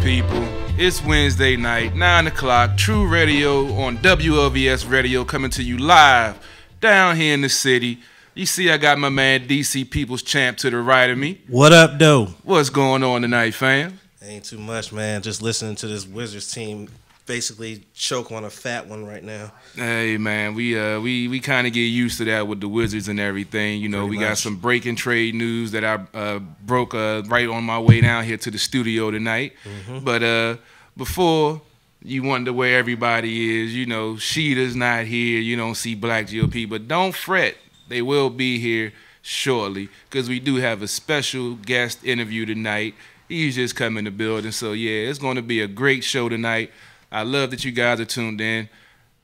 people? It's Wednesday night, 9 o'clock, True Radio on WLVS Radio coming to you live down here in the city. You see I got my man DC People's Champ to the right of me. What up, though? What's going on tonight, fam? Ain't too much, man. Just listening to this Wizards team basically choke on a fat one right now. Hey, man, we kind of get used to that with the Wizards and everything. You know, Pretty we much. got some breaking trade news that I broke right on my way down here to the studio tonight. But before you wonder where everybody is, you know, Shida's not here. You don't see Black GOP, but don't fret. They will be here shortly because we do have a special guest interview tonight. He's just come in the building. So, yeah, it's going to be a great show tonight. I love that you guys are tuned in.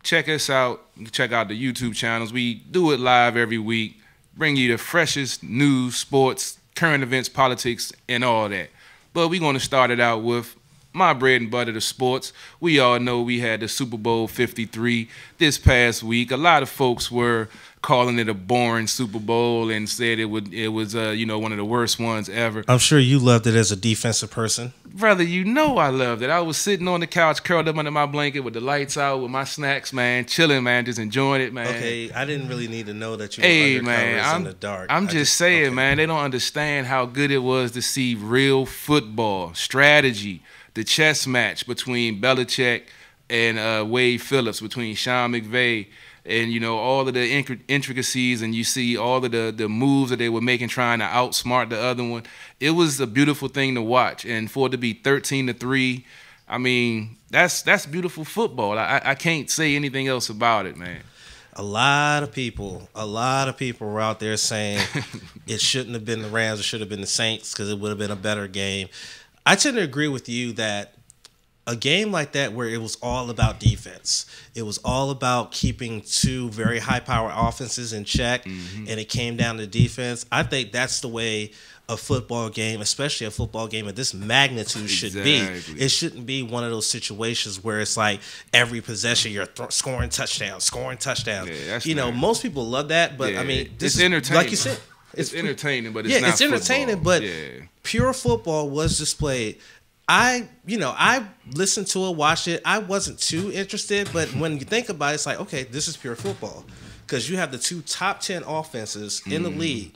Check us out. Check out the YouTube channels. We do it live every week. Bring you the freshest news, sports, current events, politics, and all that. But we're going to start it out with my bread and butter, the sports. We all know we had the Super Bowl 53 this past week. A lot of folks were calling it a boring Super Bowl and said it was one of the worst ones ever. I'm sure you loved it as a defensive person. Brother, you know I loved it. I was sitting on the couch, curled up under my blanket with the lights out, with my snacks, man, chilling, man, just enjoying it, man. Okay, I didn't really need to know that you were under covers in the dark. I'm just saying, man, they don't understand how good it was to see real football, strategy, the chess match between Belichick and Wade Phillips, between Sean McVay, and, you know, all of the intricacies, and you see all of the moves that they were making trying to outsmart the other one. It was a beautiful thing to watch. And for it to be 13-3, I mean, that's beautiful football. I can't say anything else about it, man. A lot of people were out there saying it shouldn't have been the Rams, it should have been the Saints because it would have been a better game. I tend to agree with you that a game like that where it was all about defense, it was all about keeping two very high-power offenses in check, and it came down to defense. I think that's the way a football game, especially a football game of this magnitude, should be. It shouldn't be one of those situations where it's like every possession you're scoring touchdowns. Yeah, you know, most people love that, but yeah, I mean, this it's is entertaining. like you said. It's entertaining, but it's not it's entertaining, football. but pure football was displayed. I listened to it, watched it. I wasn't too interested, but when you think about it, it's like, okay, this is pure football because you have the two top 10 offenses in the league,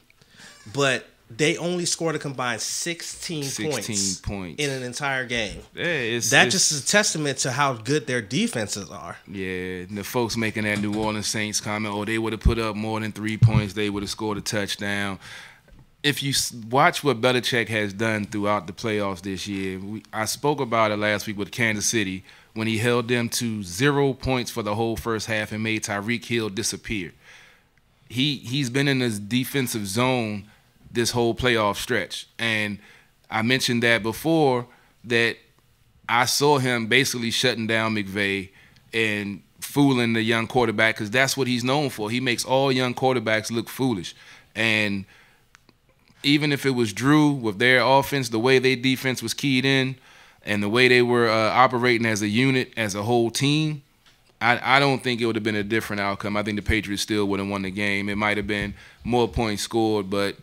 but they only scored a combined 16 points in an entire game. Yeah, that just is a testament to how good their defenses are. Yeah, and the folks making that New Orleans Saints comment, they would have put up more than 3 points, they would have scored a touchdown. If you watch what Belichick has done throughout the playoffs this year, I spoke about it last week with Kansas City when he held them to 0 points for the whole first half and made Tyreek Hill disappear. He's been in this defensive zone this whole playoff stretch. And I mentioned that before, that I saw him basically shutting down McVay and fooling the young quarterback because that's what he's known for. He makes all young quarterbacks look foolish. And even if it was Drew with their offense, the way their defense was keyed in and the way they were operating as a unit, as a whole team, I don't think it would have been a different outcome. I think the Patriots still would have won the game. It might have been more points scored, but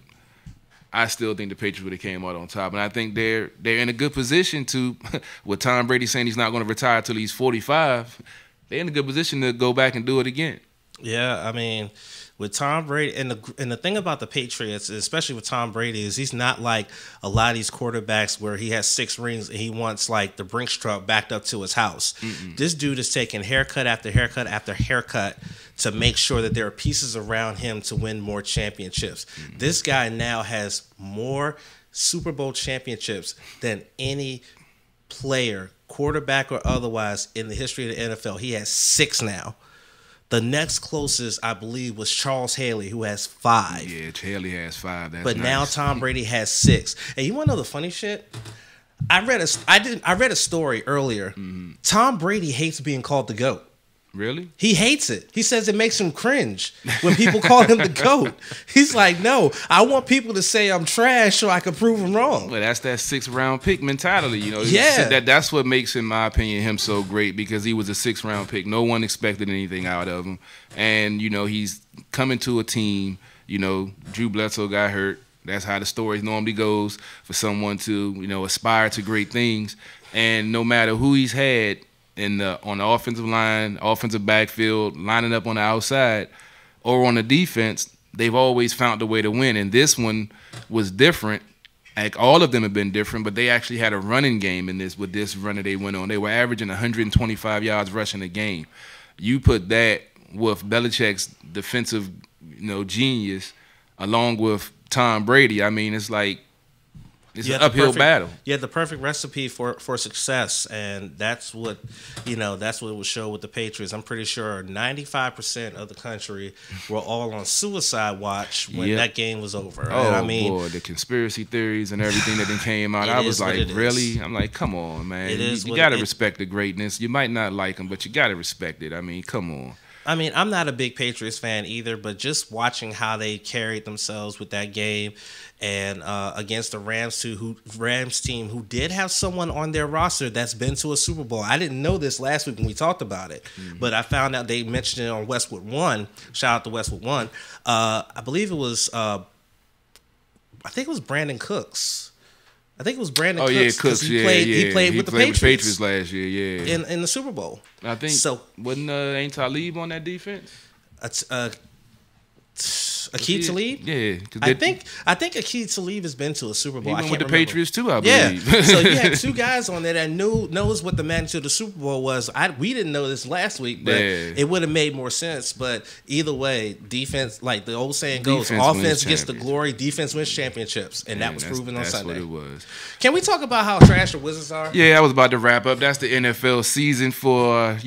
I still think the Patriots would have came out on top. And I think they're in a good position to, with Tom Brady saying he's not going to retire until he's 45, they're in a good position to go back and do it again. Yeah, I mean, with Tom Brady, and the thing about the Patriots, especially with Tom Brady, is he's not like a lot of these quarterbacks where he has 6 rings and he wants like the Brinks truck backed up to his house. This dude is taking haircut after haircut after haircut to make sure that there are pieces around him to win more championships. This guy now has more Super Bowl championships than any player, quarterback or otherwise, in the history of the NFL. He has 6 now. The next closest, I believe, was Charles Haley, who has 5. Yeah, Haley has 5. That's but nice. Now Tom Brady has 6. And you want to know the funny shit? I read a story earlier. Tom Brady hates being called the GOAT. Really? He hates it. He says it makes him cringe when people call him the GOAT. He's like, no, I want people to say I'm trash so I can prove them wrong. Well, that's that 6th-round pick mentality, you know. Yeah. That's what makes, in my opinion, him so great, because he was a 6th-round pick. No one expected anything out of him. And, you know, he's coming to a team, you know, Drew Bledsoe got hurt. That's how the story normally goes for someone to, aspire to great things. And no matter who he's had on the offensive line, offensive backfield, lining up on the outside, or on the defense, they've always found a way to win. And this one was different. Like, all of them have been different, but they actually had a running game with this run that they went on. They were averaging 125 yards rushing a game. You put that with Belichick's defensive, genius, along with Tom Brady. I mean, it's like it's an uphill battle. You had the perfect recipe for success, and that's what that's what it would show with the Patriots. I'm pretty sure 95% of the country were all on suicide watch when that game was over. Oh, and I mean, boy, the conspiracy theories and everything that then came out. I was like, really? I'm like, come on, man. You got to respect the greatness. You might not like them, but you got to respect it. I mean, come on. I mean, I'm not a big Patriots fan either, but just watching how they carried themselves with that game and against the Rams team who did have someone on their roster that's been to a Super Bowl. I didn't know this last week when we talked about it, but I found out they mentioned it on Westwood One. Shout out to Westwood One. I believe it was, I think it was Brandon Cooks. I think it was Brandon Cooks. Oh, yeah, Cooks. He played with the Patriots last year, yeah. In the Super Bowl. I think, wasn't ain't Talib on that defense? Akeem Talib? Yeah. I think Akeem Talib has been to a Super Bowl. He went with the Patriots too, I believe. Yeah. So you had two guys on there that knows what the magnitude of the Super Bowl was. We didn't know this last week, but it would have made more sense. But either way, defense, like the old saying goes, offense gets the glory, defense wins championships. And that was proven on Sunday. That's what it was. Can we talk about how trash the Wizards are? Yeah, I was about to wrap up. That's the NFL season for,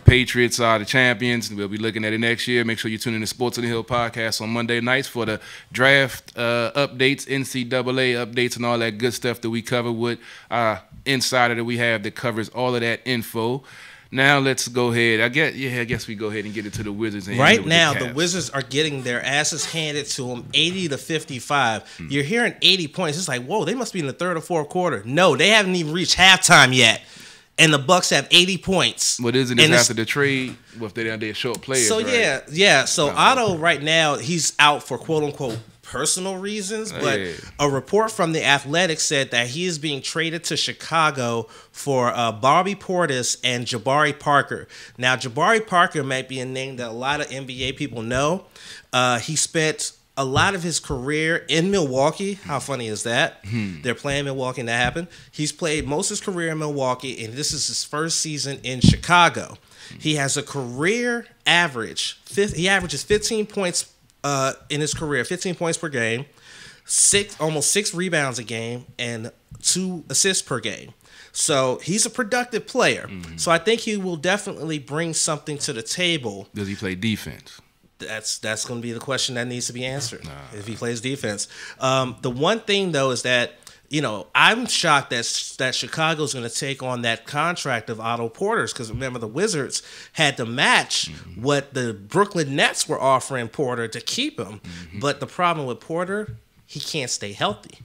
Patriots are the champions. We'll be looking at it next year. Make sure you tune in to Sports on the Hill podcast on Monday nights for the draft updates, NCAA updates, and all that good stuff that we cover with our insider that we have that covers all of that info. Now let's go ahead. I guess we go ahead and get into the Wizards. And right now, the Wizards are getting their asses handed to them, 80-55. You're hearing 80 points. It's like, whoa, they must be in the third or fourth quarter. No, they haven't even reached halftime yet. And the Bucks have 80 points. But isn't this after the trade with their short players? So right? yeah. So Otto right now, he's out for quote unquote personal reasons. But a report from the Athletic said that he is being traded to Chicago for Bobby Portis and Jabari Parker. Now Jabari Parker might be a name that a lot of NBA people know. He spent a lot of his career in Milwaukee. How funny is that? They're playing Milwaukee and that happened. He's played most of his career in Milwaukee, and this is his first season in Chicago. He has a career average. He averages 15 points in his career, 15 points per game, almost 6 rebounds a game, and 2 assists per game. So he's a productive player. So I think he will definitely bring something to the table. Does he play defense? That's going to be the question that needs to be answered if he plays defense. The one thing, though, is that, I'm shocked that Chicago's going to take on that contract of Otto Porter's, because remember, the Wizards had to match what the Brooklyn Nets were offering Porter to keep him. But the problem with Porter, he can't stay healthy.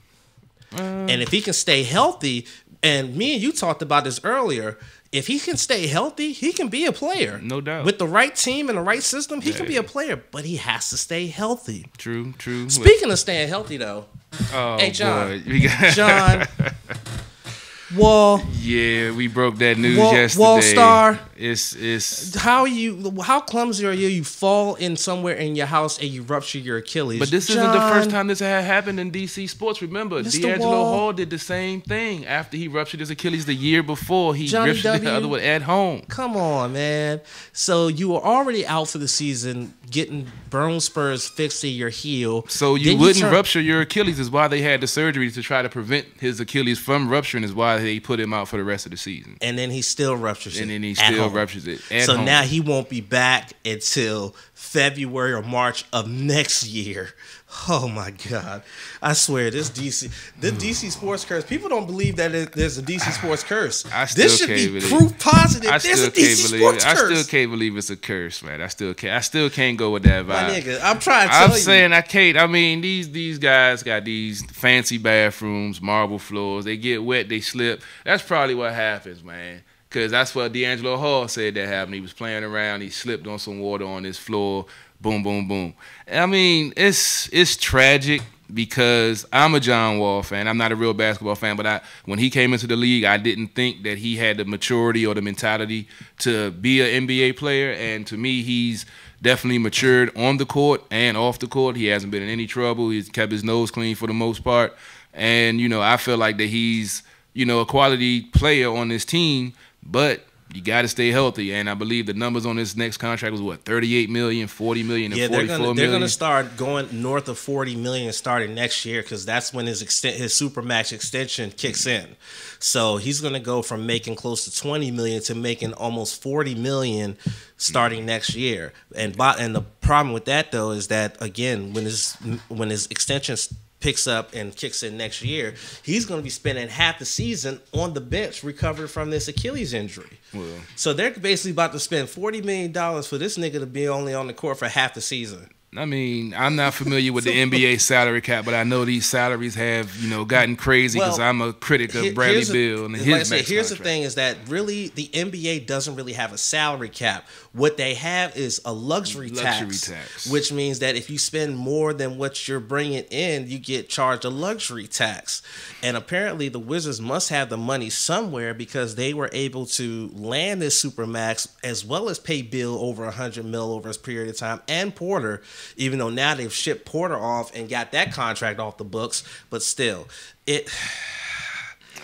And if he can stay healthy, and me and you talked about this earlier, if he can stay healthy, he can be a player. No doubt. With the right team and the right system, he can be a player, but he has to stay healthy. True. Speaking of staying healthy, though, hey, John. John Wall. Yeah, we broke that news yesterday. Wall Star. It's how clumsy are you? You fall in somewhere in your house and you rupture your Achilles. But this isn't the first time this had happened in DC sports. Remember, D'Angelo Hall did the same thing after he ruptured his Achilles the year before. He ruptured the other one at home. Come on, man. So you were already out for the season, getting bone spurs fixed in your heel. So you wouldn't rupture your Achilles is why they had the surgery to try to prevent his Achilles from rupturing is why they put him out for the rest of the season. And then he still ruptures it. And then he still ruptures it at home. Now he won't be back until February or March of next year. Oh my God! I swear the DC sports curse. People don't believe that there's a DC sports curse. This should be proof positive. There's a DC sports curse. I still can't believe it's a curse, man. I still can't go with that vibe. My nigga, I'm trying to tell you. I'm saying I can't. I mean, these guys got these fancy bathrooms, marble floors. They get wet, they slip. That's probably what happens, man. Because that's what D'Angelo Hall said that happened. He was playing around. He slipped on some water on his floor. Boom, boom, boom. I mean, it's tragic because I'm a John Wall fan. I'm not a real basketball fan, but when he came into the league, I didn't think that he had the maturity or the mentality to be an NBA player. And to me, he's definitely matured on the court and off the court. He hasn't been in any trouble. He's kept his nose clean for the most part. And, I feel like that he's, a quality player on this team, but you got to stay healthy, and I believe the numbers on this next contract was what, $38 million, $40 million, and $44 million. They're going to start going north of $40 million starting next year because that's when his supermax extension kicks in. So he's going to go from making close to $20 million to making almost $40 million starting next year. And the problem with that though is that again, when his extension picks up and kicks in next year, he's going to be spending half the season on the bench recovering from this Achilles injury. Well, so they're basically about to spend $40 million for this nigga to be only on the court for half the season. I mean, I'm not familiar with the NBA salary cap, but I know these salaries have, gotten crazy because I'm a critic of Bradley Beal and his max Here's contract. The thing is that really the NBA doesn't really have a salary cap. What they have is a luxury tax, which means that if you spend more than what you're bringing in, you get charged a luxury tax. And apparently the Wizards must have the money somewhere because they were able to land this supermax as well as pay Beal over $100 million over a period of time and Porter, even though now they've shipped Porter off and got that contract off the books, but still,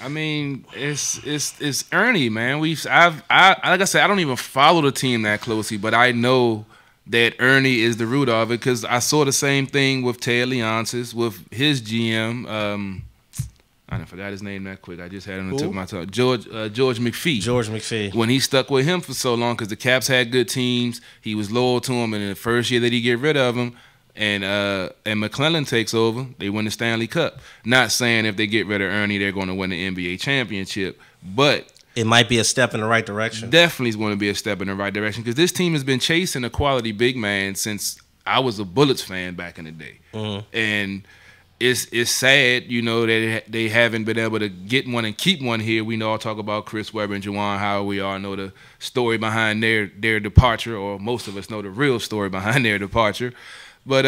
I mean, it's Ernie, man. Like I said, I don't even follow the team that closely, but I know that Ernie is the root of it because I saw the same thing with Ted Leonsis, with his GM. I forgot his name that quick. I just had him on the tip of my tongue. George McPhee. George McPhee. When he stuck with him for so long because the Caps had good teams, he was loyal to him, and in the first year that he get rid of him, and McClellan takes over, they win the Stanley Cup. Not saying if they get rid of Ernie, they're going to win the NBA championship, but it might be a step in the right direction. Definitely is going to be a step in the right direction because this team has been chasing a quality big man since I was a Bullets fan back in the day. Mm-hmm. And it's sad, that they haven't been able to get one and keep one here. We all talk about Chris Webber and Juwan Howard. We all know the story behind their departure, or most of us know the real story behind their departure. But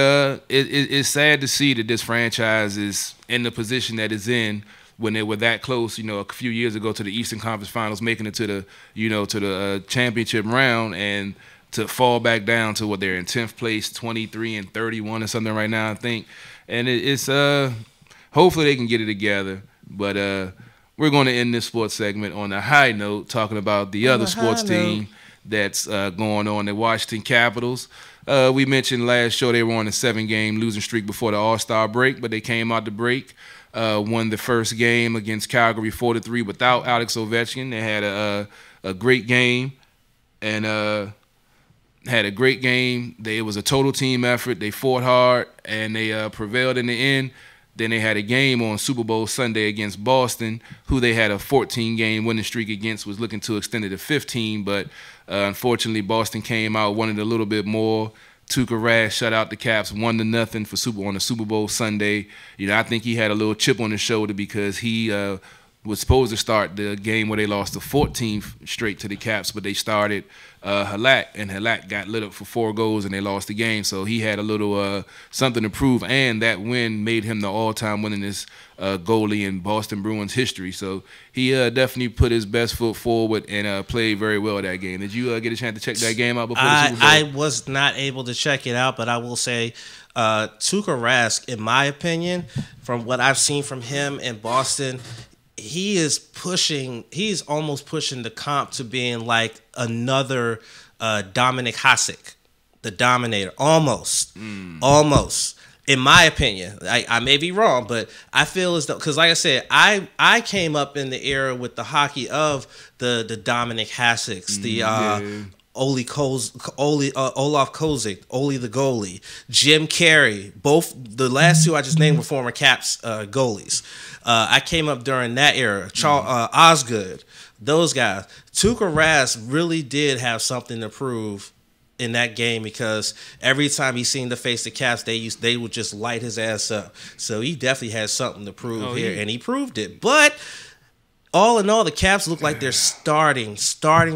it's sad to see that this franchise is in the position that it's in when they were that close, a few years ago to the Eastern Conference Finals, making it to the championship round, and to fall back down to what they're in 10th place, 23-31 or something right now, I think. And it's hopefully they can get it together. But we're going to end this sports segment on a high note, talking about the other sports team that's going on, the Washington Capitals. We mentioned last show they were on a 7-game losing streak before the All-Star break, but they came out the break, won the first game against Calgary 4-3 without Alex Ovechkin. They had a great game and had a great game. It was a total team effort. They fought hard, and they prevailed in the end. Then they had a game on Super Bowl Sunday against Boston, who they had a 14-game winning streak against, was looking to extend it to 15, but unfortunately Boston came out, wanted a little bit more. Tuukka Rask shut out the Caps 1-0 on the Super Bowl Sunday. I think he had a little chip on his shoulder because he was supposed to start the game where they lost the 14th straight to the Caps, but they started Halak, and Halak got lit up for 4 goals, and they lost the game. So he had a little something to prove, and that win made him the all-time winningest goalie in Boston Bruins history. So he definitely put his best foot forward and played very well that game. Did you get a chance to check that game out before the Super Bowl? I was not able to check it out, but I will say Tuukka Rask, in my opinion, from what I've seen from him in Boston, he's almost pushing the comp to being like another Dominik Hasek, the Dominator, almost, in my opinion. I may be wrong, but I feel as though, because like I said, I came up in the era with the hockey of the Dominik Haseks, Olaf Kozik, Oli the goalie, Jim Carrey. Both the last two I just named were former Caps goalies. I came up during that era. Osgood, those guys. Tuukka Rask really did have something to prove in that game because every time he seen the face the Caps, they would just light his ass up. So he definitely had something to prove here, and he proved it. But all in all, the Caps look like they're starting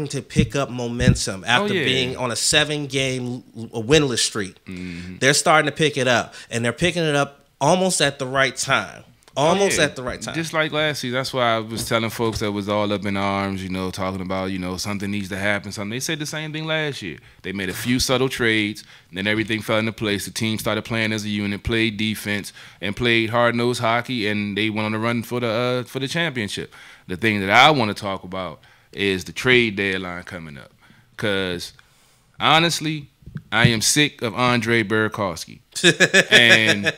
to pick up momentum after being on a 7-game winless streak. Mm-hmm. They're starting to pick it up, and they're picking it up almost at the right time. Almost at the right time. Just like last season. That's why I was telling folks that was all up in arms, talking about, something needs to happen. Something. They said the same thing last year. They made a few subtle trades, and then everything fell into place. The team started playing as a unit, played defense, and played hard-nosed hockey, and they went on a run for the championship. The thing that I want to talk about is the trade deadline coming up. Because, honestly, I am sick of Andre Burakovsky. And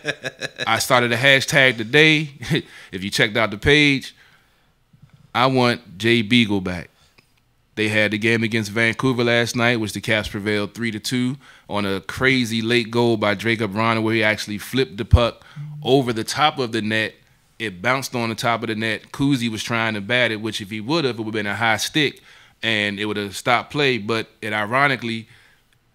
I started a hashtag today. If you checked out the page, I want Jay Beagle back. They had the game against Vancouver last night, which the Caps prevailed 3-2 on a crazy late goal by Jacob Ronner, where he actually flipped the puck over the top of the net. It bounced on the top of the net. Kuzi was trying to bat it, which if he would have, it would have been a high stick, and it would have stopped play. But it ironically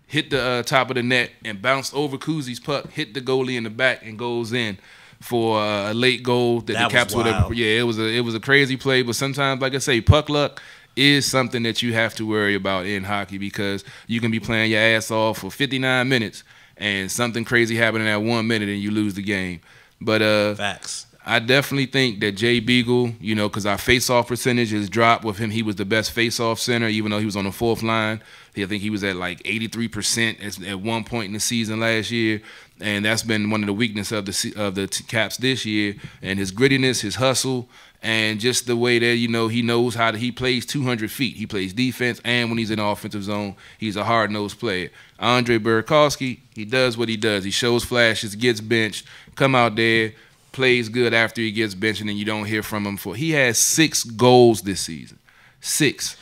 hit the top of the net and bounced over Kuzi's puck, hit the goalie in the back, and goes in for a late goal that the Caps would have. Yeah, it was a crazy play. But sometimes, like I say, puck luck is something that you have to worry about in hockey, because you can be playing your ass off for 59 minutes and something crazy happened in that 1 minute and you lose the game. But facts. I definitely think that Jay Beagle, because our face-off percentage has dropped with him. He was the best face-off center, even though he was on the fourth line. I think he was at like 83% at one point in the season last year, and that's been one of the weaknesses of the Caps this year. And his grittiness, his hustle, and just the way that he knows he plays 200 feet. He plays defense, and when he's in the offensive zone, he's a hard-nosed player. Andre Burakovsky, he does what he does. He shows flashes, gets benched, come out there, plays good after he gets benched, and then you don't hear from him he has 6 goals this season. 6.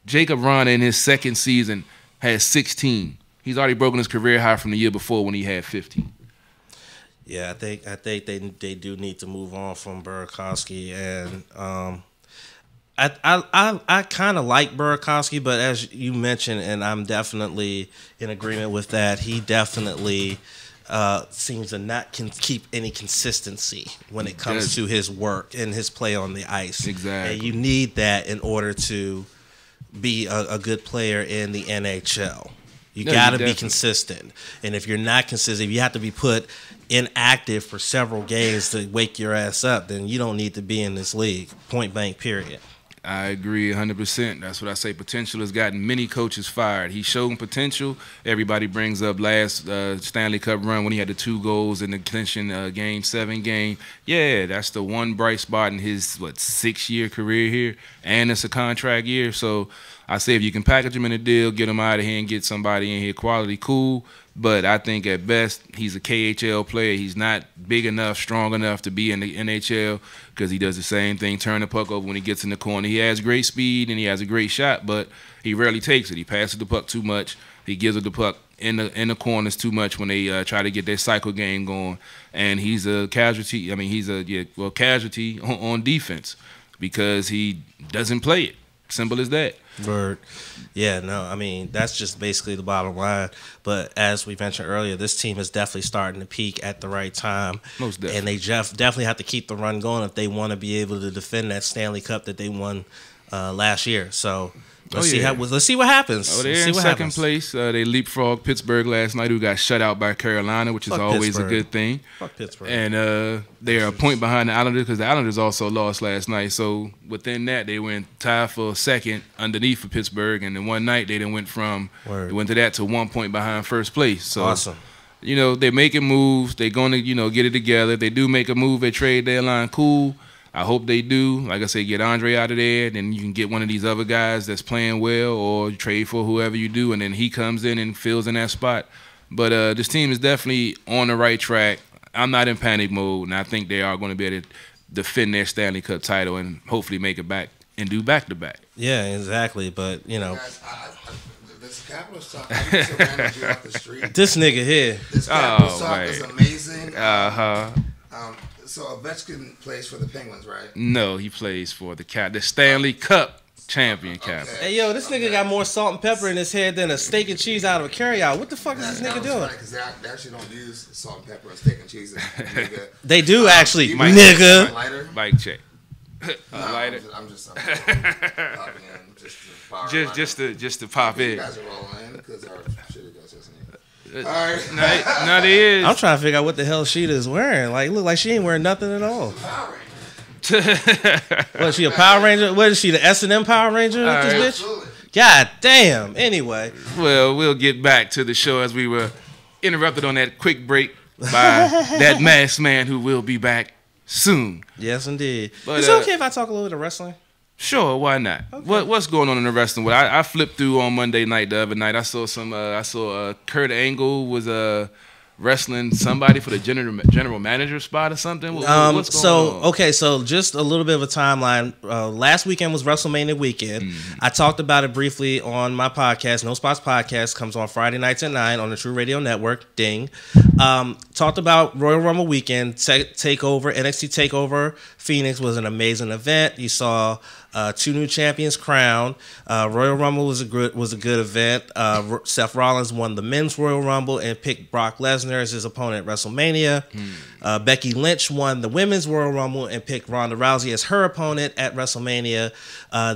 Jacob Ronner in his second season has 16. He's already broken his career high from the year before when he had 15. Yeah, I think they do need to move on from Burakovsky, and I kind of like Burakovsky, but as you mentioned, and I'm definitely in agreement with that, he definitely seems to not keep any consistency when it comes to his work and his play on the ice. Exactly. And you need that in order to be a good player in the NHL. You got to be consistent. And if you're not consistent, if you have to be put inactive for several games to wake your ass up, then you don't need to be in this league. Point blank, period. I agree 100%. That's what I say. Potential has gotten many coaches fired. He's shown potential. Everybody brings up last Stanley Cup run when he had the 2 goals in the clinching Game 7 game. Yeah, that's the one bright spot in his, 6-year career here, and it's a contract year. So I say if you can package him in a deal, get him out of here and get somebody in here quality, cool. But I think at best he's a KHL player. He's not big enough, strong enough to be in the NHL, because he does the same thing, turn the puck over when he gets in the corner. He has great speed and he has a great shot, but he rarely takes it. He passes the puck too much. He gives it the puck in the corners too much when they try to get their cycle game going. And he's a casualty. I mean, he's a casualty on defense because he doesn't play it. Simple as that. Word. Yeah, no, I mean, that's just basically the bottom line. But as we mentioned earlier, this team is definitely starting to peak at the right time. Most definitely. And they definitely have to keep the run going if they want to be able to defend that Stanley Cup that they won last year. So let's see what happens. Oh, they're in second place. They leapfrogged Pittsburgh last night, who got shut out by Carolina, which is always a good thing. Fuck Pittsburgh. And they're a point behind the Islanders because the Islanders also lost last night. So within that, they went tied for second underneath for Pittsburgh. And then one night, they went to that to 1 point behind first place. So, awesome. They're making moves. They're going to, get it together. If they do make a move at trade deadline, cool. I hope they do. Like I say, get Andre out of there, then you can get one of these other guys that's playing well, or trade for whoever you do, and then he comes in and fills in that spot. But this team is definitely on the right track. I'm not in panic mode, and I think they are going to be able to defend their Stanley Cup title and hopefully make it back and do back-to-back. Yeah, exactly. But, Guys, this Capitals talk, I just ran you off the street. This nigga here. This Capitals talk is amazing. So Ovechkin plays for the Penguins, right? No, he plays for the Stanley Cup champion Capitals. Hey, yo, this nigga got more salt and pepper in his head than a steak and cheese out of a carryout. What the fuck is this nigga doing? Because they actually don't use salt and pepper and steak and cheese. They do actually, nigga. Lighter? Mic check. Lighter. I'm just popping in, just to pop in. You guys are rolling because our shit goes just All right. Now there is. I'm trying to figure out what the hell Shida is wearing. Like, look like she ain't wearing nothing at all. Power Ranger. What, is she a Power Ranger? What is she, the S&M Power Ranger? This bitch? Absolutely. God damn. Anyway. Well, we'll get back to the show as we were interrupted on that quick break by that masked man who will be back soon. Yes, indeed. But, is it okay if I talk a little bit of wrestling? Sure, why not? Okay. What's going on in the wrestling world? I flipped through on Monday night the other night. I saw Kurt Angle was wrestling somebody for the general manager spot or something. What's going on? Okay, so just a little bit of a timeline. Last weekend was WrestleMania weekend. Mm-hmm. I talked about it briefly on my podcast. No Spots Podcast comes on Friday nights at 9 on the True Radio Network. Ding. Talked about Royal Rumble weekend. Takeover, NXT Takeover Phoenix was an amazing event. You saw 2 new champions crowned. Royal Rumble was a good event. Seth Rollins won the men's Royal Rumble and picked Brock Lesnar as his opponent at WrestleMania. Becky Lynch won the women's Royal Rumble and picked Ronda Rousey as her opponent at WrestleMania.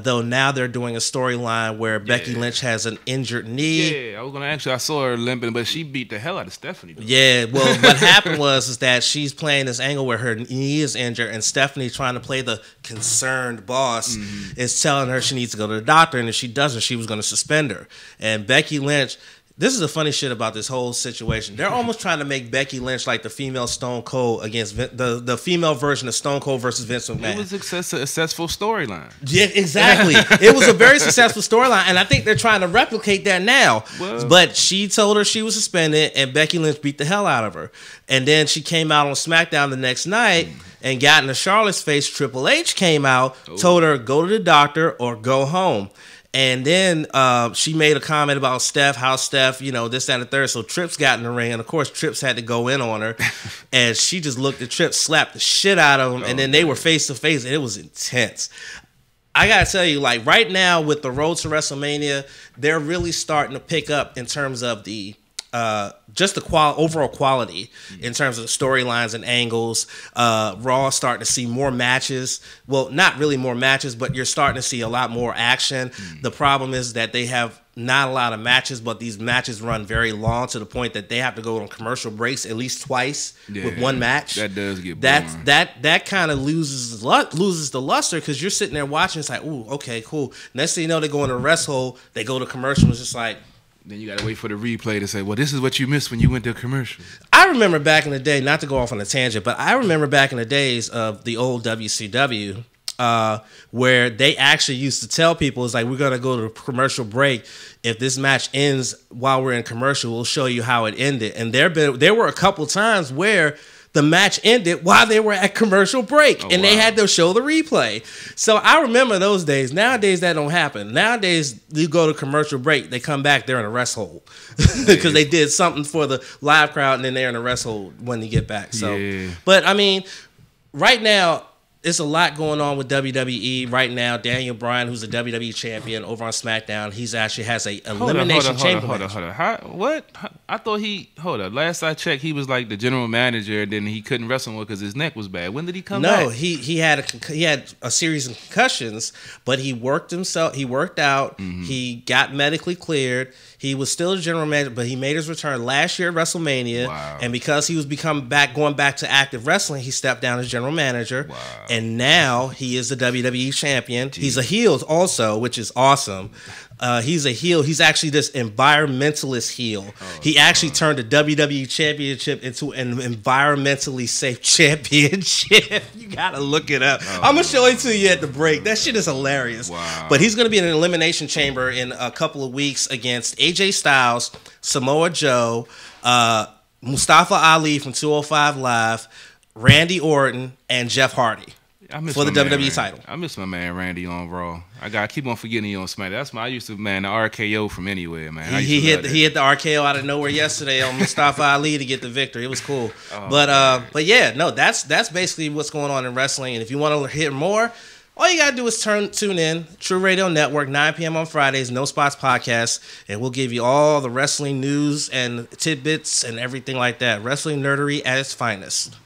Though now they're doing a storyline where Becky Lynch has an injured knee. Yeah, I was gonna actually. I saw her limping, but she beat the hell out of Stephanie. Though. Yeah, well, what happened was that she's playing this angle where her knee is injured, and Stephanie, trying to play the concerned boss, is telling her she needs to go to the doctor, and if she doesn't, she was going to suspend her. And Becky Lynch, this is the funny shit about this whole situation. They're almost trying to make Becky Lynch like the female Stone Cold against the female version of Stone Cold versus Vince McMahon. It was a successful storyline. Yeah, exactly. It was a very successful storyline, and I think they're trying to replicate that now. Well, but she told her she was suspended, and Becky Lynch beat the hell out of her. And then she came out on SmackDown the next night and got into Charlotte's face. Triple H came out, told her, go to the doctor or go home. And then she made a comment about Steph, how Steph, this, that, and the third. So Trips got in the ring, and of course Trips had to go in on her, and she just looked at Trips, slapped the shit out of him, and then they were face to face, and it was intense. I gotta tell you, like right now with the road to WrestleMania, they're really starting to pick up in terms of the just the overall quality in terms of the storylines and angles. Raw starting to see more matches. Well, not really more matches, but you're starting to see a lot more action. The problem is that they have not a lot of matches, but these matches run very long to the point that they have to go on commercial breaks at least twice with one match. That does get boring. That kind of loses the luster because you're sitting there watching. It's like, ooh, okay, cool. Next thing you know, they go in a rest hold. They go to commercial. It's just like. Then you gotta wait for the replay to say, well, this is what you missed when you went to commercial. I remember back in the day, not to go off on a tangent, but I remember back in the days of the old WCW, where they actually used to tell people, it's like, we're gonna go to a commercial break. If this match ends while we're in commercial, we'll show you how it ended. And there were a couple times where the match ended while they were at commercial break, and they had to show the replay. So I remember those days. Nowadays, that don't happen. Nowadays, you go to commercial break, they come back, they're in a rest hold because they did something for the live crowd, and then they're in a rest hold when you get back. So, but I mean, right now, it's a lot going on with WWE right now. Daniel Bryan, who's a WWE champion over on SmackDown, he's actually has a elimination chamber match. Hold on. What? I thought last I checked, he was like the general manager, and then he couldn't wrestle more because his neck was bad. When did he come back? No, he had a series of concussions, but he worked himself. He worked out. Mm-hmm. He got medically cleared. He was still a general manager, but he made his return last year at WrestleMania. Wow. And because he was going back to active wrestling, he stepped down as general manager. Wow. And now he is the WWE champion. Jeez. He's a heel also, which is awesome. He's a heel. He's actually this environmentalist heel. He actually turned the WWE championship into an environmentally safe championship. You gotta look it up. I'm gonna show it to you at the break. That shit is hilarious. Wow. But he's gonna be in an elimination chamber in a couple of weeks against AJ Styles, Samoa Joe, Mustafa Ali from 205 Live, Randy Orton, and Jeff Hardy. For the WWE title. I miss my man Randy on Raw. I gotta keep on forgetting you on SmackDown. I used to, the RKO from anywhere, man. He hit the RKO out of nowhere yesterday on Mustafa Ali to get the victory. It was cool. But yeah, no, that's basically what's going on in wrestling. And if you want to hear more, all you gotta do is tune in True Radio Network, 9 p.m. on Fridays, No Spots Podcast, and we'll give you all the wrestling news and tidbits and everything like that. Wrestling nerdery at its finest.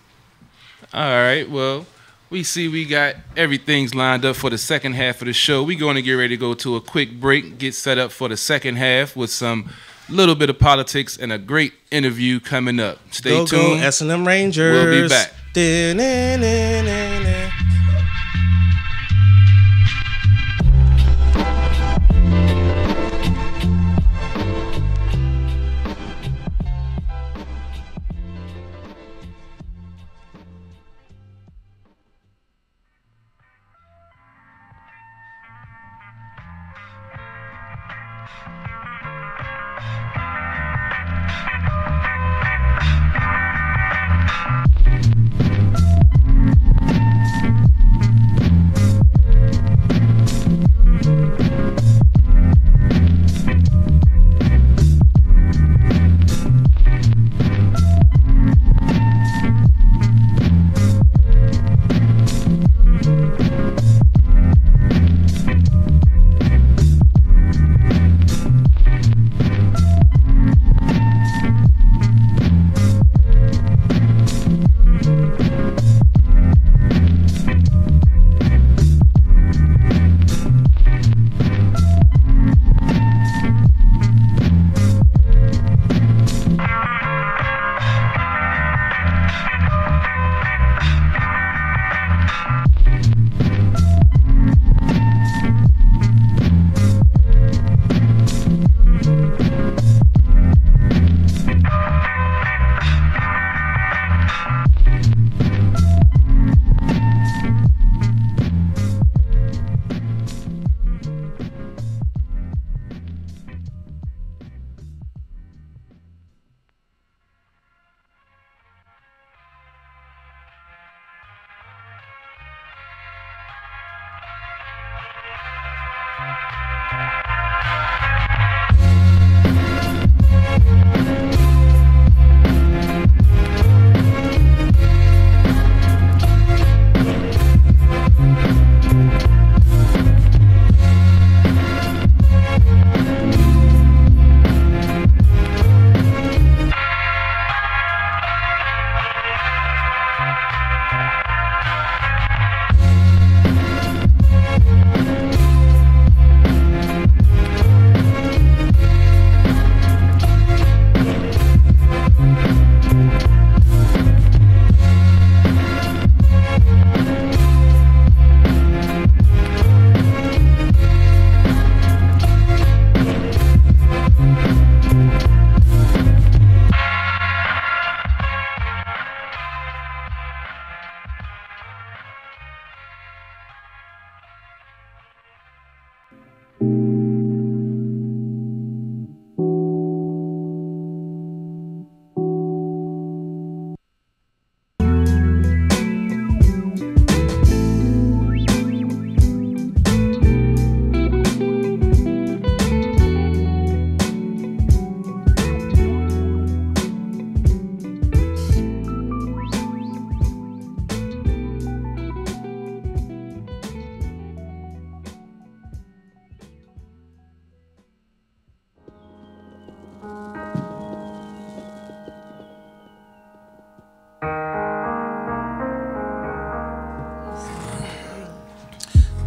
All right, well. We got everything's lined up for the second half of the show. We're going to get ready to go to a quick break, get set up for the second half with some little bit of politics, and a great interview coming up. Stay tuned. Go S&M Rangers. We'll be back.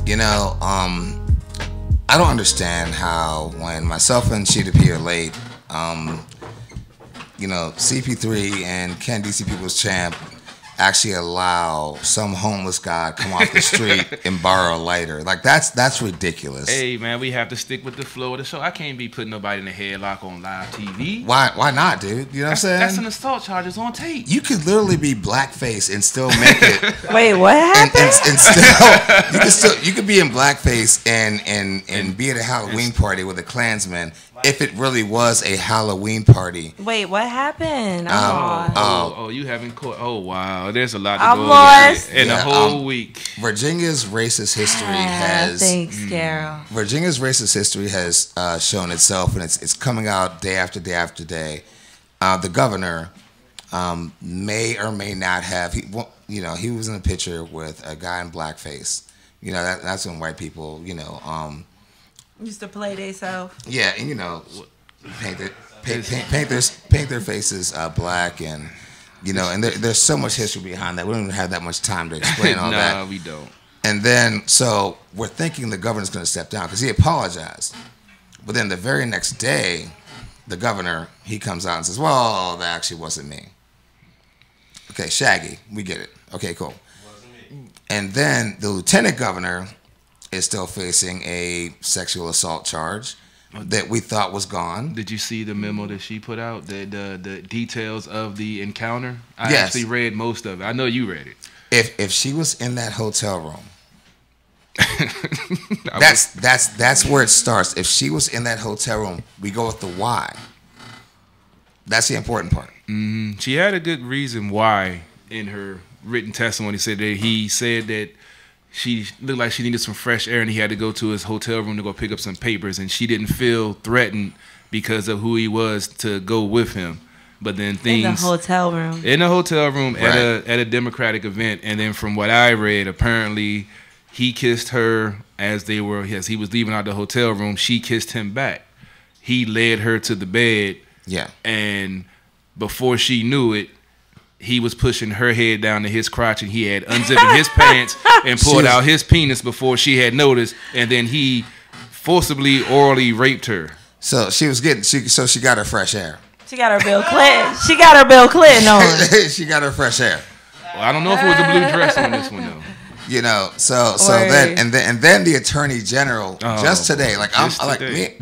You know, I don't understand how when myself and ShidaP are late, you know, CP3 and Ken DC People's Champ actually allow some homeless guy come off the street and borrow a lighter. Like that's ridiculous. Hey man, we have to stick with the flow of the show. I can't be putting nobody in a headlock on live TV. Why not, dude? You know what I'm saying? That's an assault charges on tape. You could literally be blackface and still make it. Wait, what happened? And still you could be in blackface and be at a Halloween party with a Klansman if it really was a Halloween party. Wait, what happened? You haven't caught. Oh wow, there's a lot to I'm go lost. in a whole week. Virginia's racist history has. Thanks, Carol. Virginia's racist history has shown itself, and it's coming out day after day after day. The governor may or may not have. He was in a picture with a guy in blackface. You know that's when white people, used to play themselves. Yeah, and paint their faces black, and and there's so much history behind that. We don't even have that much time to explain all that. No, we don't. And then so we're thinking the governor's going to step down because he apologized, but then the very next day, the governor, he comes out and says, well, that actually wasn't me. Okay, Shaggy, we get it. Okay, cool. And then the lieutenant governor is still facing a sexual assault charge that we thought was gone. Did you see the memo that she put out, the details of the encounter? I Yes. actually read most of it. I know you read it. If she was in that hotel room, that's where it starts. If she was in that hotel room, we go with the why. That's the important part. She had a good reason why in her written testimony. Said that he said that she looked like she needed some fresh air and he had to go to his hotel room to go pick up some papers, and she didn't feel threatened because of who he was to go with him. But then things In the hotel room. in a hotel room Right. at a Democratic event, and then from what I read, apparently he kissed her as he was leaving out the hotel room. She kissed him back. He led her to the bed, Yeah. and before she knew it, he was pushing her head down to his crotch, and he had unzipping his pants and pulled out his penis before she had noticed, and then he forcibly orally raped her. So she was getting so she got her fresh air. She got her Bill Clinton. She got her Bill Clinton on. She got her fresh air. Well, I don't know if it was a blue dress on this one though. You know, so Word. then the attorney general just today, like just I'm today.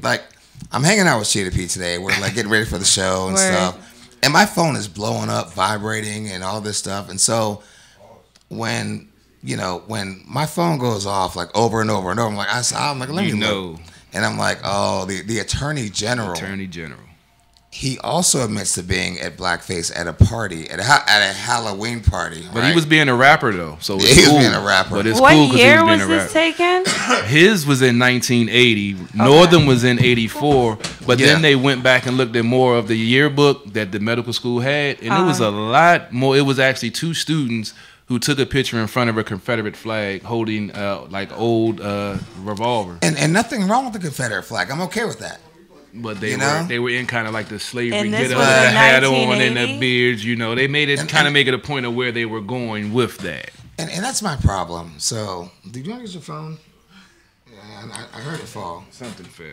I'm hanging out with ShidaP today. We're like getting ready for the show and Word. stuff, and my phone is blowing up, vibrating, and all this stuff. And so when my phone goes off like over and over and over, I'm like, let me look. And I'm like, oh, the attorney general. Attorney General. He also admits to being at blackface at a party, at a Halloween party. But right? he was being a rapper though, so it's Yeah, he was cool. being a rapper. But it's What cool 'cause he year being was a this rapper. taken? His was in 1980. Northern was in 84. But Yeah. then they went back and looked at more of the yearbook that the medical school had, and it was a lot more. It was actually two students who took a picture in front of a Confederate flag holding like old revolver. And nothing wrong with the Confederate flag. I'm okay with that. But You know? they were in kind of like the slavery And this get up, was the in hat on and 1980? the beards. They made it And- kind of and- make it a point of where they were going with that. And that's my problem. So, do you want to use your phone? Yeah, I heard it fall. Something fell.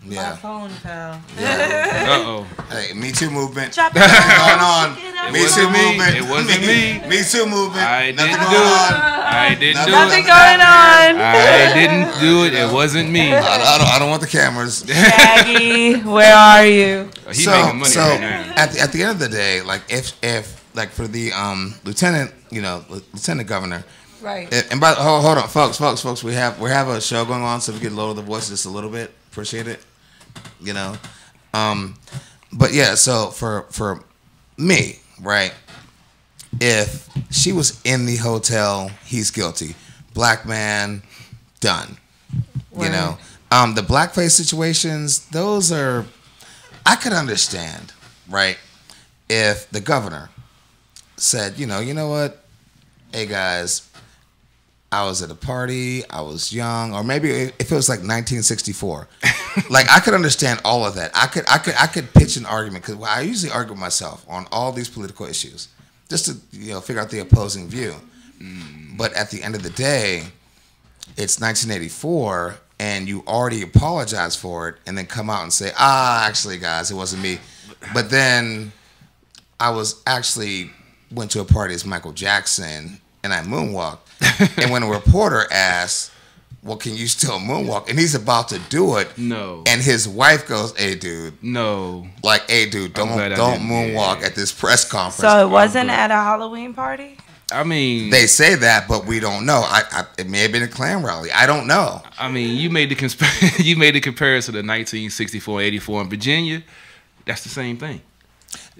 My Yeah. phone fell. Uh-oh. Hey, Me Too movement. Drop it Nothing down. going on. Pick it up. Me Too wasn't me. movement. It wasn't me. Me Too movement. I Nothing didn't going do it. on. I didn't do Nothing it. going on. I didn't do it. It wasn't me. I don't want the cameras. Shaggy, where are you? He making money right now. at the end of the day, like if like for the lieutenant governor. Right. And by hold on, folks, we have a show going on, so we can lower the voice just a little bit. Appreciate it. But yeah, so for me, right? If she was in the hotel, he's guilty. Black man, done. Word. The blackface situations, those are, I could understand, right? If the governor said, you know what, hey guys, I was at a party, I was young, or maybe if it was like 1964, like I could understand all of that. I could pitch an argument because I usually argue with myself on all these political issues, just to figure out the opposing view. But at the end of the day, it's 1984, and you already apologize for it, and then come out and say, actually, guys, it wasn't me. But then I went to a party as Michael Jackson, and I moonwalked. And when a reporter asks, well, can you still moonwalk? And he's about to do it. No. And his wife goes, hey, dude. No. Like, hey, dude, don't glad I didn't. moonwalk at this press conference. So it wasn't at a Halloween party? I mean, They say that, but we don't know. It may have been a Klan rally. I don't know. you made the you made the comparison to 1964, 84 in Virginia. That's the same thing.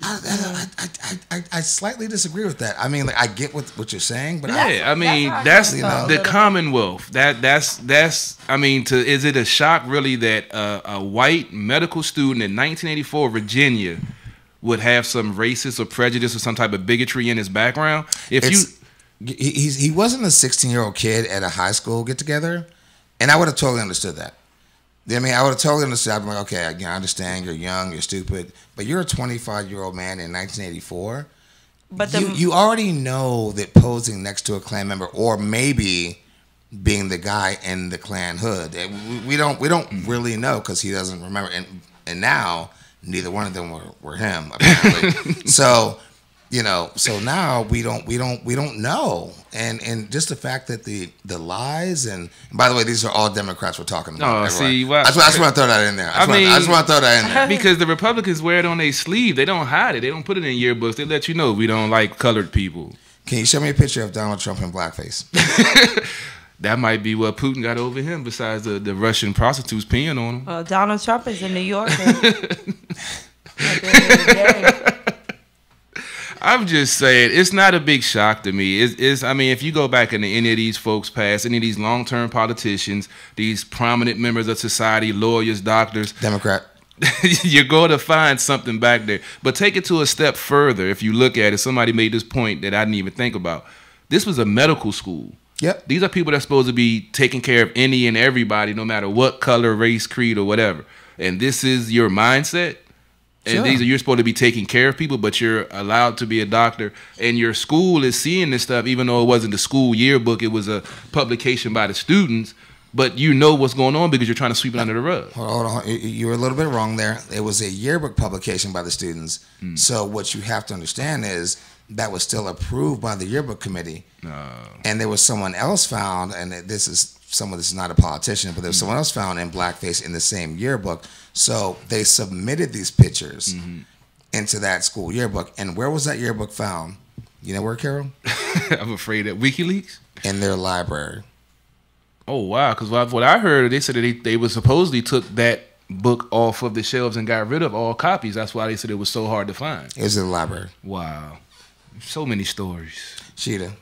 I slightly disagree with that. I mean, like, I get what you're saying, but Yeah, that's that's the Commonwealth. That's is it a shock really that a white medical student in 1984 Virginia would have some racist or prejudice or some type of bigotry in his background? He wasn't a 16-year-old kid at a high school get together, and I would have totally understood that. I mean, I would have totally understood. I'd be like, okay, I understand. You're young, you're stupid, but you're a 25-year-old man in 1984. But You already know that posing next to a Klan member, or maybe being the guy in the Klan hood, we don't really know because he doesn't remember. And now Neither one of them were him, apparently. So, so now we don't know, and just the fact that the lies and by the way, these are all Democrats we're talking about. Oh, see, well, I just want to throw that in there. I just want to throw that in there because the Republicans wear it on their sleeve. They don't hide it. They don't put it in yearbooks. They let you know we don't like colored people. Can you show me a picture of Donald Trump in blackface? That might be what Putin got over him. Besides the Russian prostitutes peeing on him. Well, Donald Trump is a New Yorker. I'm just saying, it's not a big shock to me. I mean, if you go back into any of these folks' past, any of these long-term politicians, these prominent members of society, lawyers, doctors, Democrat, you're going to find something back there. But take it to a step further. If you look at it, somebody made this point that I didn't even think about. This was a medical school. Yep. These are people that's supposed to be taking care of any and everybody, no matter what color, race, creed, or whatever. And this is your mindset. And Sure. you're supposed to be taking care of people, but you're allowed to be a doctor. And your school is seeing this stuff, even though it wasn't the school yearbook, it was a publication by the students. But you know what's going on because you're trying to sweep it under the rug. Hold on. You were a little bit wrong there. It was a yearbook publication by the students. So what you have to understand is that was still approved by the yearbook committee. And there was someone else found, and this is not a politician, but there was someone else found in blackface in the same yearbook. So they submitted these pictures into that school yearbook. And where was that yearbook found? You know where, Carol? I'm afraid that WikiLeaks? In their library. Oh, wow. Because what I heard, they said that they supposedly took that book off of the shelves and got rid of all copies. That's why they said it was so hard to find. It was in the library. Wow. So many stories. Shida.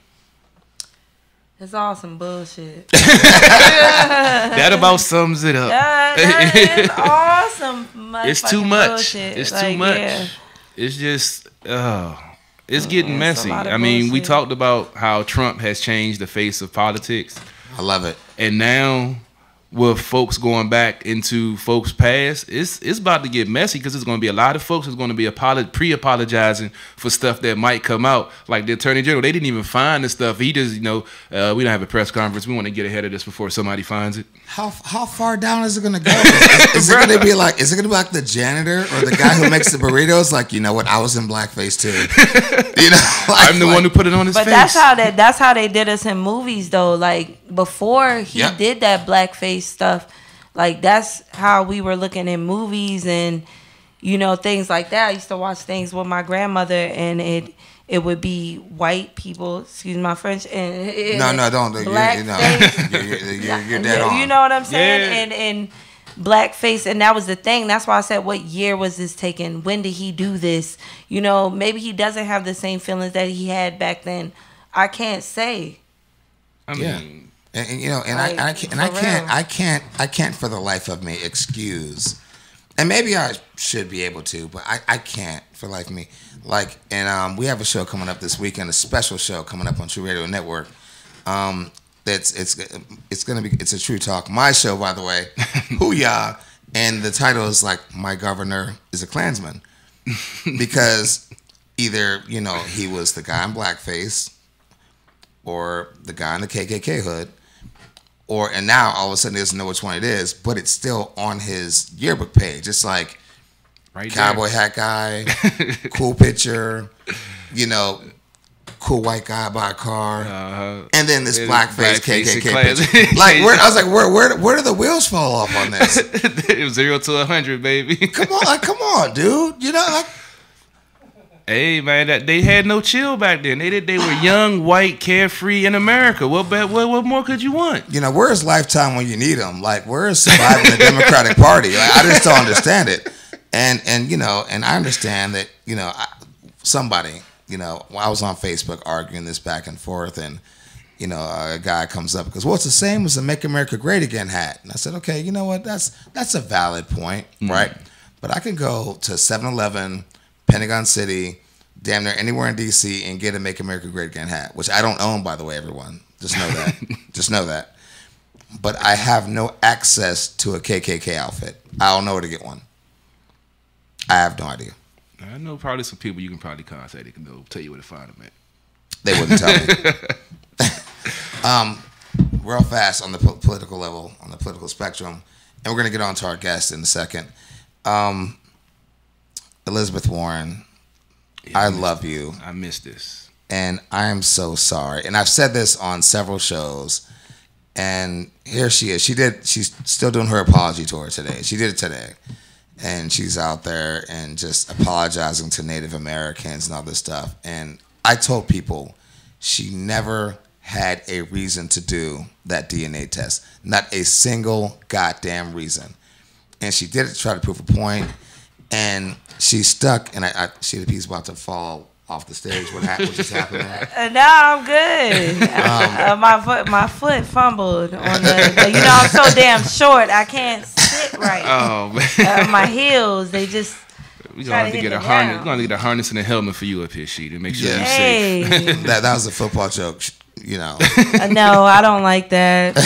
It's all some bullshit. That about sums it up. That is awesome. It's too much. Bullshit. It's like, too much. Yeah. It's just, it's getting It's messy. a lot of I mean, we bullshit. talked about how Trump has changed the face of politics. I love it. And now, with folks going back into folks' past, it's about to get messy because there's going to be a lot of folks who's going to be pre-apologizing for stuff that might come out. Like the Attorney General, they didn't even find the stuff. He just, we don't have a press conference. We want to get ahead of this before somebody finds it. How far down is it going to go? Is it going to be like the janitor or the guy who makes the burritos? Like, you know what? I was in blackface too. I'm the one who put it on his But face. that's how they did us in movies though. Like before he did that blackface stuff, like that's how we were looking in movies and things like that. I used to watch things with my grandmother and it would be white people, excuse my French, and don't. You're dead on. You know what I'm saying? Yeah. And blackface, and that was the thing. That's why I said, what year was this taken? When did he do this? Maybe he doesn't have the same feelings that he had back then. I can't say. I mean, I can't for the life of me excuse, and maybe I should be able to, but I can't for the life of me. Like, and we have a show coming up this weekend, a special show coming up on True Radio Network. It's a True Talk, my show, by the way. Hoo-yah. And the title is like, My Governor is a Klansman. Because either, he was the guy in blackface or the guy in the KKK hood, and now all of a sudden he doesn't know which one it is, but it's still on his yearbook page. It's like, right cowboy there. Hat guy, cool picture, cool white guy by a car, and then this blackface KKK picture. Like, I was like, where do the wheels fall off on this? It was 0 to 100, baby. Come on, dude. Hey man, they had no chill back then. They were young, white, carefree in America. What more could you want? Where is Lifetime when you need them? Like, where is surviving the Democratic Party? Like, I just don't understand it. And I understand that somebody. I was on Facebook arguing this back and forth, and a guy comes up because, well, it's the same as the "Make America Great Again" hat, and I said, okay, you know what? That's a valid point, right? But I can go to 7-Eleven, Pentagon City, damn near anywhere in DC, and get a "Make America Great Again" hat, which I don't own, by the way, everyone. Just know that. Just know that. But I have no access to a KKK outfit. I don't know where to get one. I have no idea. I know probably some people you can probably contact. They can tell you where to find them at. They wouldn't tell me. Real fast on the political level, on the political spectrum, and we're going to get on to our guest in a second. Elizabeth Warren, I love you. I miss this. And I am so sorry. And I've said this on several shows. And here she is. She's still doing her apology tour today. She did it today. And she's out there and just apologizing to Native Americans and all this stuff. And I told people she never had a reason to do that DNA test. Not a single goddamn reason. And she did it to try to prove a point. And she's stuck. And ShidaP's about to fall off the stage. What just happened there? No, I'm good. My foot fumbled on the. You know, I'm so damn short. I can't sit right. Oh man. My heels, they just. We're gonna have to get a harness. We're gonna get a harness and a helmet for you up here, Shida. Make sure you're Hey. safe. That was a football joke, you know. No, I don't like that.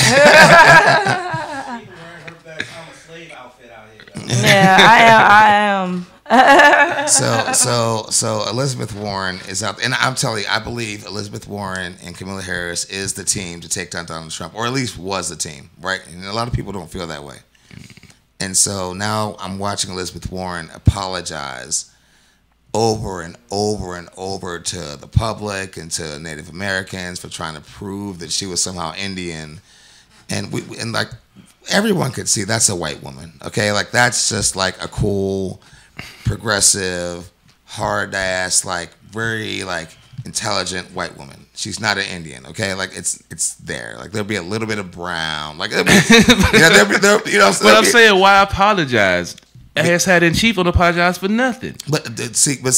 Yeah, I am. So Elizabeth Warren is out, and I'm telling you, I believe Elizabeth Warren and Kamala Harris is the team to take down Donald Trump, or at least was the team, right? And a lot of people don't feel that way. And so now I'm watching Elizabeth Warren apologize over and over and over to the public and to Native Americans for trying to prove that she was somehow Indian, and like everyone could see that's a white woman, okay? Like that's just like a cool, progressive, hard ass, like very like intelligent white woman. She's not an Indian, okay? Like it's there. Like there'll be a little bit of brown, like there'll be, you know. But I'm saying, why apologize? Ass hat in chief don't apologize for nothing. But see. By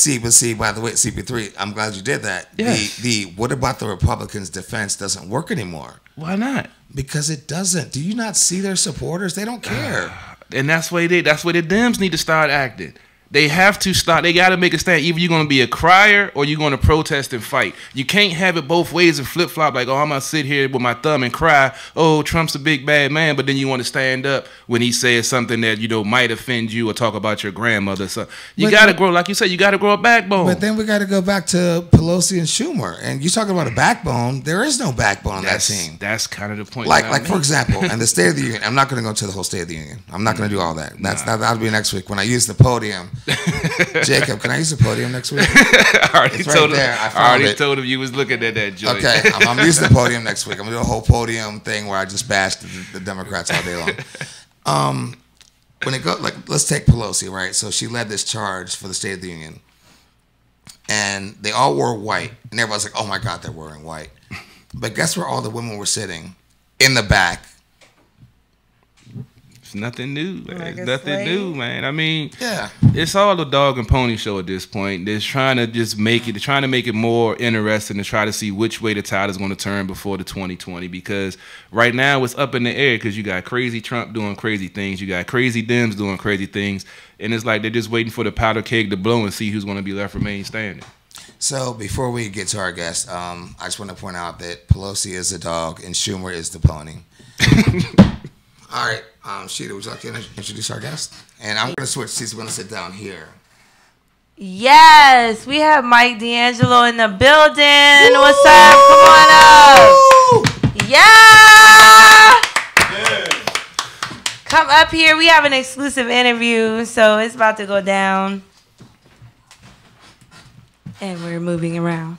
the way, CP3, I'm glad you did that. Yes. The what about the Republicans' defense doesn't work anymore? Why not? Because it doesn't. Do you not see their supporters? They don't care. And that's why the Dems need to start acting. They have to start. They got to make a stand. Either you're going to be a crier or you're going to protest and fight. You can't have it both ways and flip flop like, oh, I'm going to sit here with my thumb and cry, oh, Trump's a big bad man, but then you want to stand up when he says something that, you know, might offend you or talk about your grandmother. So you got to grow, like you said, you got to grow a backbone. But then we got to go back to Pelosi and Schumer. And you're talking about a backbone. There is no backbone on that team. That's kind of the point. Like for example, in the State of the Union, I'm not going to go to the whole State of the Union. I'm not going to do all that. That'll be next week when I use the podium. Jacob, can I use the podium next week? I already right told him you was looking at that joint. Okay, I'm using the podium next week. I'm gonna do a whole podium thing where I just bash the Democrats all day long. When it go, like, let's take Pelosi, right? So she led this charge for the State of the Union, and they all wore white, and everybody's like, "Oh my God, they're wearing white." But guess where all the women were sitting? In the back. It's nothing new. It's nothing new, man. I mean, yeah, it's all a dog and pony show at this point. They're trying to just make it. They're trying to make it more interesting to try to see which way the tide is going to turn before the 2020. Because right now it's up in the air. Because you got crazy Trump doing crazy things. You got crazy Dems doing crazy things, and it's like they're just waiting for the powder keg to blow and see who's going to be left remain standing. So before we get to our guest, I just want to point out that Pelosi is the dog and Schumer is the pony. All right, Shida, would you like to introduce our guest? And I'm going to switch seats. We're going to sit down here. Yes, we have Mike D'Angelo in the building. Woo! What's up? Come on up. Yeah. Come up here. We have an exclusive interview, so it's about to go down. And we're moving around.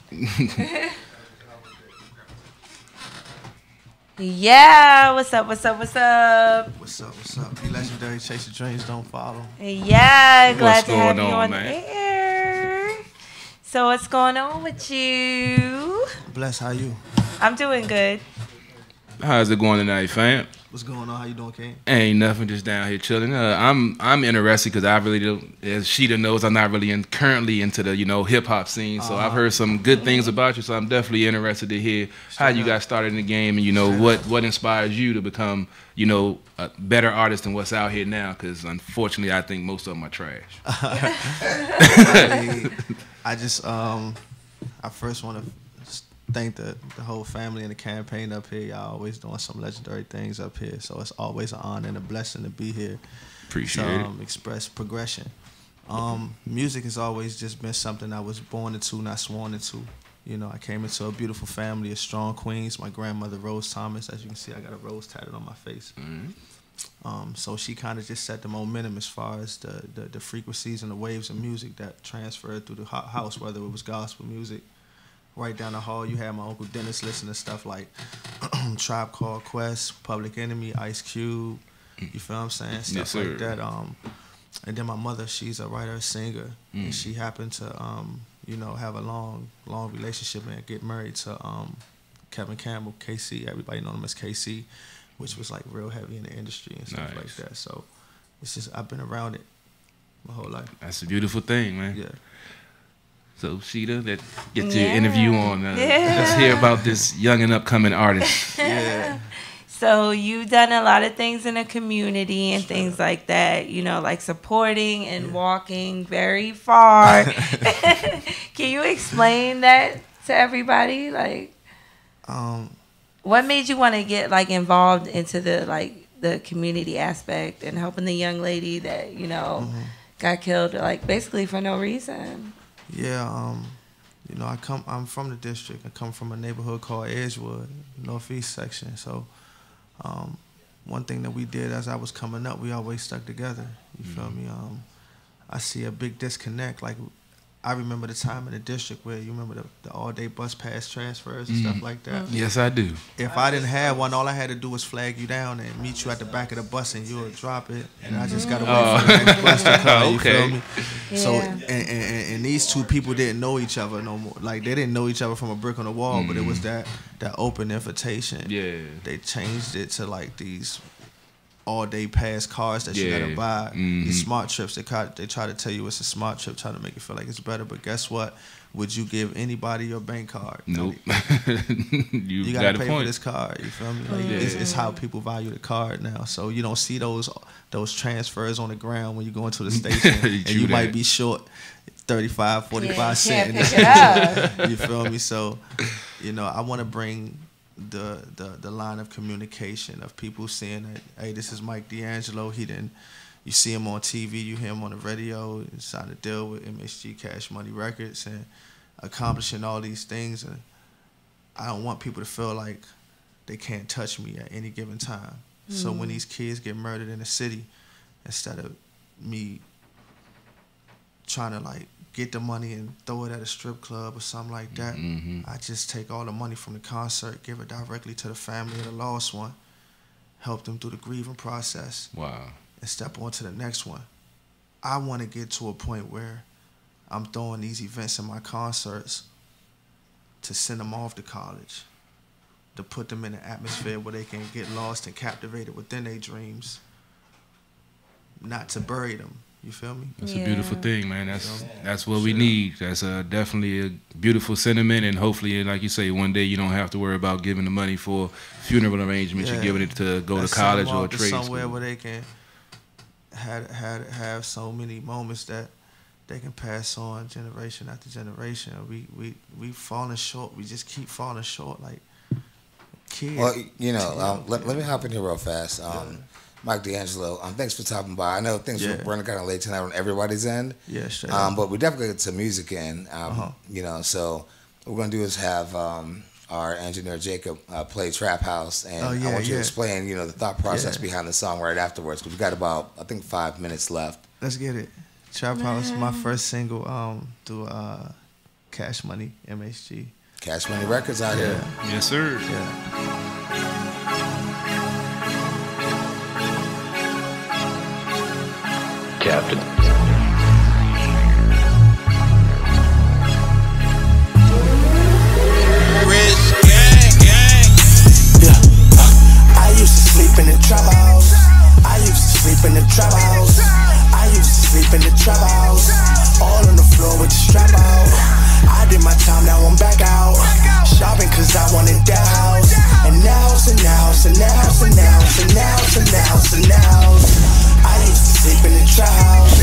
Yeah, what's up? What's up? You legendary chase your dreams, don't follow. Yeah, glad to have you on on the air. So what's going on with you? Bless, how you? I'm doing good. How's it going tonight, fam? What's going on? How you doing, King? Ain't nothing, just down here chilling. I'm interested because I really do, as Shida knows, I'm not really currently into the hip hop scene. So I've heard some good things about you. So I'm definitely interested to hear how you got started in the game and what inspires you to become a better artist than what's out here now. Because unfortunately, I think most of them are trash. I first want to thank the whole family and the campaign up here. Y'all always doing some legendary things up here, so it's always an honor and a blessing to be here. Appreciate it. Express progression. Music has always just been something I was born into, not sworn into. I came into a beautiful family of strong queens. My grandmother, Rose Thomas, as you can see, I got a rose tatted on my face. So she kind of just set the momentum as far as the frequencies and the waves of music that transferred through the house, whether it was gospel music. Right down the hall, you had my Uncle Dennis listening to stuff like Tribe Called Quest, Public Enemy, Ice Cube, you feel what I'm saying? Stuff like that. And then my mother, she's a writer, singer, and she happened to, have a long relationship and get married to Kevin Campbell, KC. Everybody know him as KC, which was like real heavy in the industry and stuff like that. So it's just, I've been around it my whole life. That's a beautiful thing, man. Yeah. So Shida, that get your interview on. Let's hear about this young and upcoming artist. Yeah. So you've done a lot of things in the community and things like that, like supporting and walking very far. Can you explain that to everybody? Like, what made you want to get like involved into the community aspect and helping the young lady that got killed like basically for no reason? Yeah, I'm from the district. I come from a neighborhood called Edgewood, northeast section. So, one thing that we did as I was coming up, we always stuck together. You feel me? I see a big disconnect. Like, I remember the time in the district where you remember the all-day bus pass transfers and stuff like that. Yes, I do. If I didn't have one, all I had to do was flag you down and meet you at the back of the bus, and you would drop it, and I just got to wait for the next bus to come. You feel me? Yeah. So, and these two people didn't know each other no more. Like, they didn't know each other from a brick on the wall, but it was that open invitation. Yeah. They changed it to like these all-day pass cars that you gotta buy. These smart trips, they try to tell you it's a smart trip, trying to make it feel like it's better. But guess what? Would you give anybody your bank card? Nope. You gotta pay for this card. You feel me? Like, it's how people value the card now. So you don't see those transfers on the ground when you go into the station, and you might be short 35, 45 cents. You feel me? So, I want to bring the line of communication of people seeing that, hey, this is Mike D'Angelo. You see him on TV, you hear him on the radio, and signed a deal with MHB, Cash Money Records, and accomplishing all these things. And I don't want people to feel like they can't touch me at any given time. So when these kids get murdered in the city, instead of me trying to like get the money and throw it at a strip club or something like that, I just take all the money from the concert, give it directly to the family of the lost one, help them through the grieving process. Wow. And step on to the next one. I want to get to a point where I'm throwing these events in my concerts to send them off to college, to put them in an atmosphere where they can get lost and captivated within their dreams, not to bury them. You feel me? That's a beautiful thing, man. That's what we need. That's definitely a beautiful sentiment, and hopefully, like you say, one day you don't have to worry about giving the money for funeral arrangements. You're giving it to go to college or trade school. Somewhere where they can have so many moments that they can pass on generation after generation. We've fallen short. We just keep falling short, like kids. Well, let me hop in here real fast. Mike D'Angelo, thanks for stopping by. I know things were running kind of late tonight on everybody's end. Yeah, sure. But we definitely get some music in. So what we're gonna do is have our engineer Jacob play Trap House, and I want you to explain, the thought process behind the song right afterwards, because we've got about, I think, 5 minutes left. Let's get it. Trap House, my first single through Cash Money, MHB. Cash Money Records out here. Yes, sir. Yeah. Captain. Rich gang. Yeah. I used to sleep in the trap house. I used to sleep in the trap house. I used to sleep in the trap house. All on the floor with the strap out. I did my time, now I'm back out. Shopping cause I wanted that house. And now, I used to sleep in the trap house.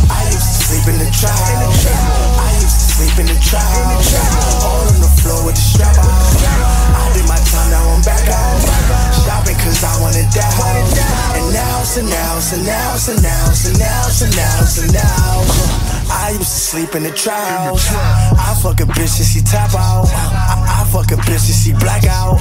I used to sleep in the trap house. I used to sleep in the trap house. All on the floor with the strap out. I did my time, now I'm back out. Shopping cause I wanted that house. And now, I used to sleep in the trap house. I fuck a bitch and she tap out. I fuck a bitch and she black out.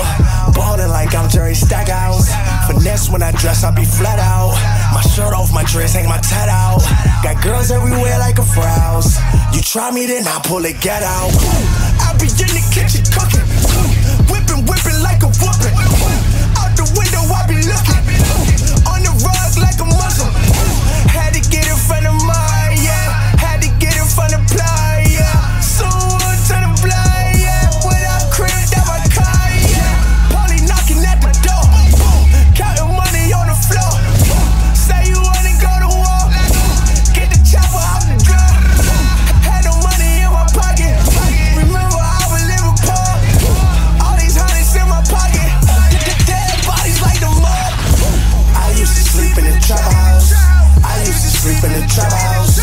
Ballin' like I'm Jerry Stackhouse. Finesse when I dress, I be flat out. My shirt off, my dress, hang my tat out. Got girls everywhere like a frouse. You try me, then I pull it, get out. I be in the kitchen cooking, whipping like a whoopin'. Out the window, I be looking on the rug like a Muslim. Had to get in front of mine, yeah. Had to get in front of play, yeah. So to the blind, yeah. When I'm cribbed out my car, yeah. Polly knocking at the door, counting money on the floor. Say you wanna go to war, get the chopper out the drum. Had no money in my pocket. Remember I was living poor. All these hundreds in my pocket. Dead bodies like the mud. I used to sleep in the trap house. I used to sleep in the trap house.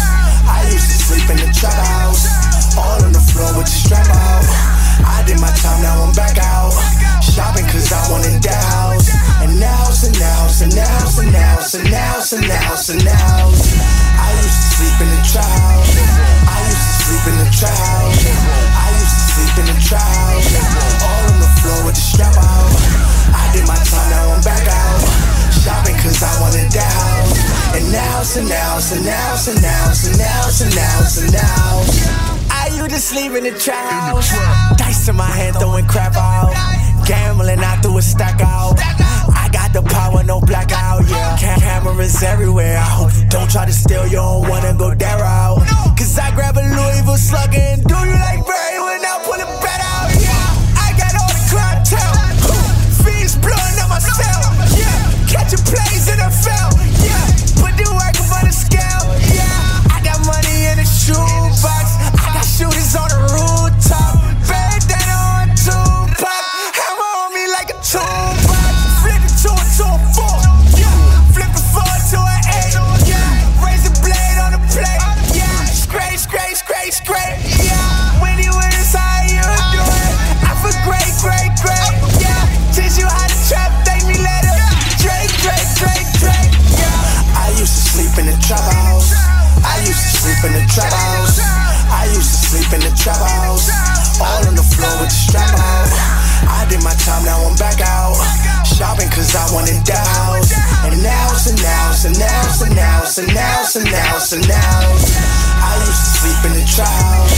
I used to sleep in the trap house. All on the floor with the strap out. I did my time, now I'm back out. Shopping cause I wanted that house. And now, I used to sleep in the trap house. I used to sleep in the trap house. I used to sleep in the trap house. All on the floor with the strap out. I did my time, now I'm back out. Shopping cause I wanted that house. And now, I used to sleep in the trap house. Dice in my hand, throwing crap out. Gambling, I threw a stack out. I got the power, no blackout, yeah. Cameras everywhere. I hope you don't try to steal, you don't wanna go that route. Cause I grab a Louisville slugger and do you like Barry when I pull a bet out, yeah. I got all the clientele. Fiends blowing up my cell, yeah. Catching plays in the field, yeah. Put the work up on the scale, yeah. I got money in the shoebox. I got shooters on the rooftop. Bandana on Tupac. Hammer on me like a toolbox. Flip it to a 4, yeah. Flip it 4 to an 8, yeah. Raise the blade on the plate, yeah. Scrape, yeah. When you win, it's how you do it. I feel great, yeah. Teach you how to trap, thank me later. Drake, yeah. I used to sleep in the trap house. I used to sleep in the trap house. I used to sleep in the trap house. All on the floor with the strap out. I did my time, now I'm back out. Shopping cause I wanted that house. And now, I used to sleep in the trap house.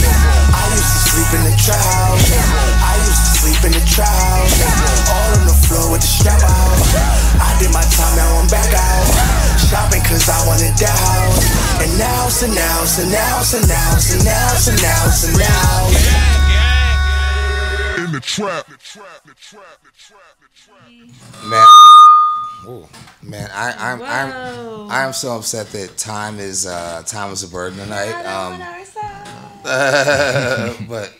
I used to sleep in the trap house. I used to sleep in the trap house. All on the floor with the strap out. I did my time, now I'm back out. Shopping cause I wanted that house. And now, in the trap. Man, ooh, man, I'm so upset that time is a burden tonight. But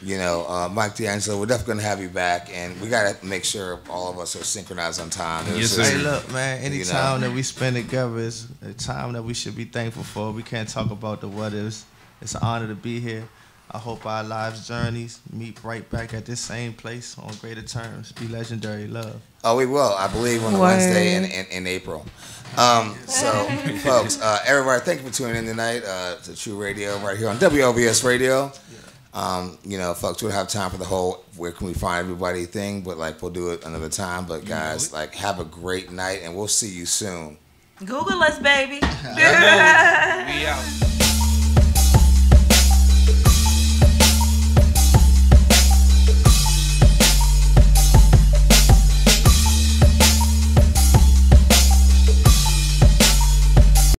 you know, Mike D'Angelo, we're definitely gonna have you back, and we gotta make sure all of us are synchronized on time. Yes, hey, look, man, any time that we spend together is a time that we should be thankful for. We can't talk about the what ifs. It's an honor to be here. I hope our lives' journeys meet right back at this same place on greater terms. Be legendary, love. Oh, we will. I believe on a Wednesday in April. So, folks, everybody, thank you for tuning in tonight to True Radio right here on WLBS Radio. You know, folks, we don't have time for the whole where can we find everybody thing, but like we'll do it another time. But guys, like have a great night, and we'll see you soon. Google us, baby.